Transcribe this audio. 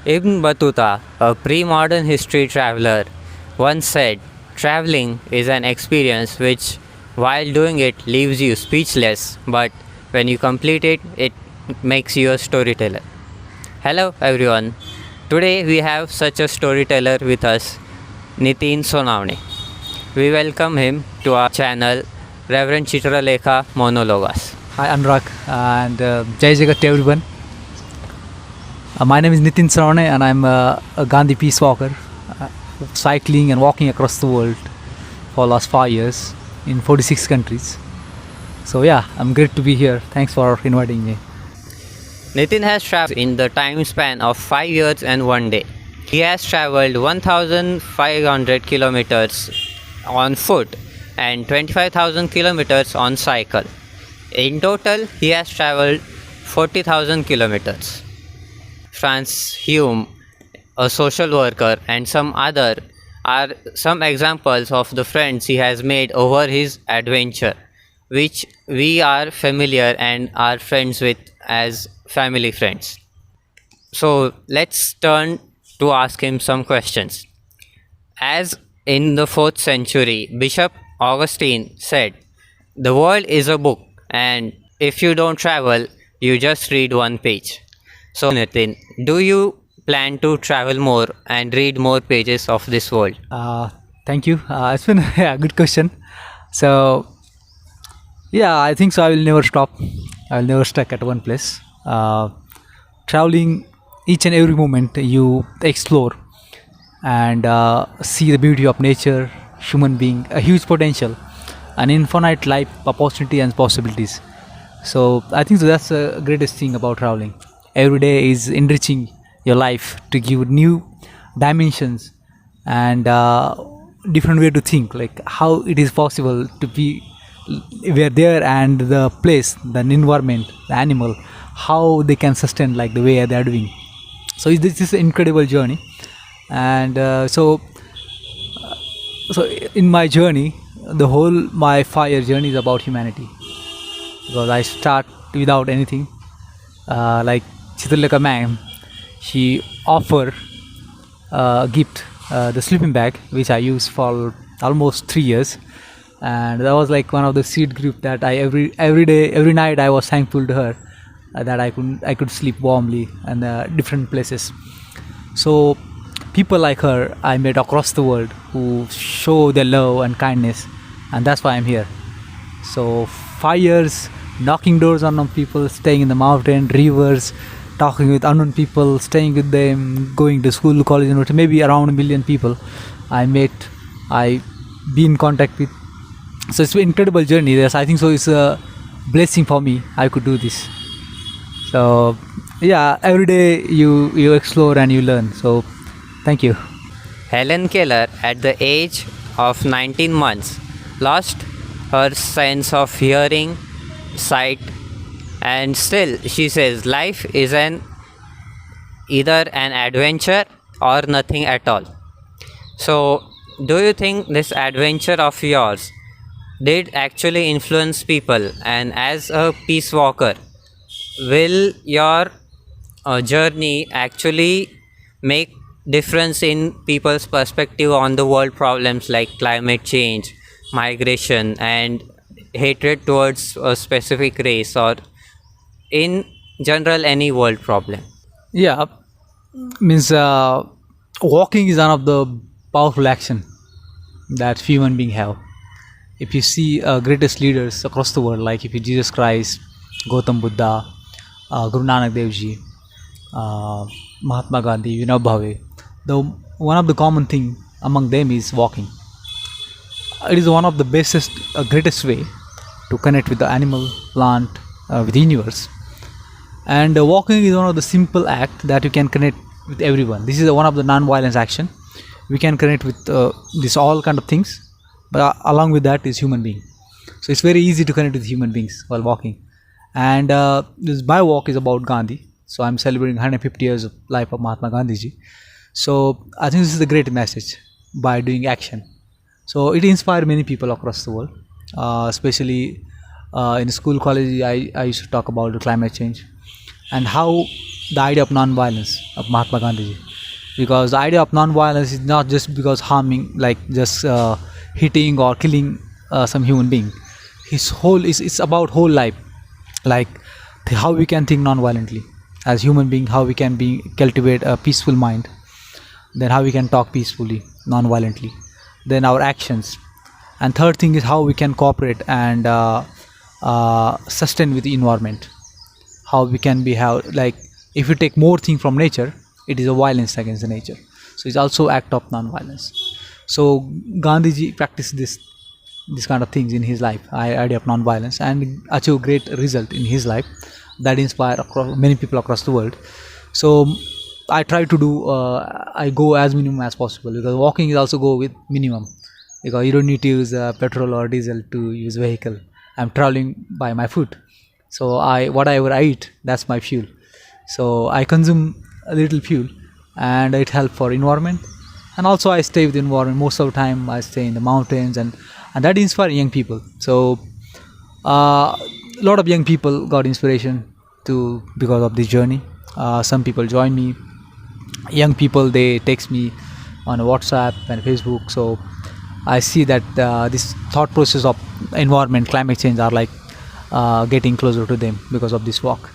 Ibn Battuta, a pre-modern history traveler, once said, "Traveling is an experience which, while doing it, leaves you speechless, but when you complete it, it makes you a storyteller." Hello everyone. Today we have such a storyteller with us, Nitin Sonawane. We welcome him to our channel, Reverend Chitralekha Monọ'logos. Hi Anurag and Jai Jagat to everyone. My name is Nitin Sonawane and I'm a Gandhi peace walker, cycling and walking across the world for the last 5 years in 46 countries. So yeah, I'm great to be here. Thanks for inviting me. Nitin has traveled in the time span of 5 years and 1 day. He has traveled 1,500 kilometers on foot and 25,000 kilometers on cycle. In total, he has traveled 40,000 kilometers. Franz Hume, a social worker, and some other are some examples of the friends he has made over his adventure, which we are familiar and are friends with as family friends. So let's turn to ask him some questions. As in the 4th century, Bishop Augustine said, "The world is a book, and if you don't travel, you just read one page." So Nitin, do you plan to travel more and read more pages of this world? Thank you. It's been a good question. So yeah, I think so. I will never stop. I will never stuck at one place. Traveling each and every moment you explore and see the beauty of nature, human being, a huge potential, an infinite life opportunity and possibilities. So I think so that's the greatest thing about traveling. Every day is enriching your life to give new dimensions and different way to think, like how it is possible to be we are there, and the place, the environment, the animal, how they can sustain like the way they are doing. So this is an incredible journey. And so in my journey, the whole my 5 year journey is about humanity, because I start without anything. Like Chitralekha ma'am, she offered a gift, the sleeping bag, which I used for almost 3 years, and that was like one of the seed group that I every day, every night I was thankful to her that I could sleep warmly in different places. So people like her I met across the world who show their love and kindness, and that's why I'm here. So 5 years knocking doors on people, staying in the mountain, rivers, talking with unknown people, staying with them, going to school, college, university, maybe around 1 million people I met, I be in contact with. So it's an incredible journey. Yes, I think so. It's a blessing for me. I could do this. So yeah, every day you explore and you learn. So thank you. Helen Keller, at the age of 19 months, lost her sense of hearing, sight, and still she says life is either an adventure or nothing at all. So do you think this adventure of yours did actually influence people, and as a peace walker, will your journey actually make difference in people's perspective on the world problems like climate change, migration, and hatred towards a specific race, or in general any world problem? Yeah, means walking is one of the powerful action that human being have. If you see greatest leaders across the world, like if you Jesus Christ, Gautam Buddha, Guru Nanak Dev Ji, Mahatma Gandhi, Vinoba Bhave, the one of the common thing among them is walking. It is one of the bestest, greatest way to connect with the animal, plant, with the universe. And walking is one of the simple act that you can connect with everyone. This is one of the non-violence action. We can connect with this all kind of things, but along with that is human being. So it's very easy to connect with human beings while walking. And my walk is about Gandhi. So I'm celebrating 150 years of life of Mahatma Gandhi ji. So I think this is a great message by doing action. So it inspired many people across the world, especially in school, college. I used to talk about the climate change and how the idea of non-violence of Mahatma Gandhi, because the idea of non-violence is not just because harming, like just hitting or killing some human being. His whole is it's about whole life, like how we can think non-violently as human being, how we can be cultivate a peaceful mind, then how we can talk peacefully non-violently, then our actions, and third thing is how we can cooperate and sustain with the environment, how we can be how like if we take more thing from nature, it is a violence against the nature, so it's also act of non-violence. So Gandhiji practiced this kind of things in his life, idea of non-violence, and achieve great result in his life that inspire across many people across the world. So I try to do I go as minimum as possible, because walking is also go with minimum, because you don't need to use petrol or diesel to use vehicle. I'm traveling by my foot, so I whatever I eat, that's my fuel. So I consume a little fuel, and it helps for environment, and also I stay with the environment. Most of the time I stay in the mountains, and that inspire young people. So a lot of young people got inspiration to because of this journey. Some people join me, young people, they text me on WhatsApp and Facebook. So I see that this thought process of environment, climate change are like getting closer to them because of this walk.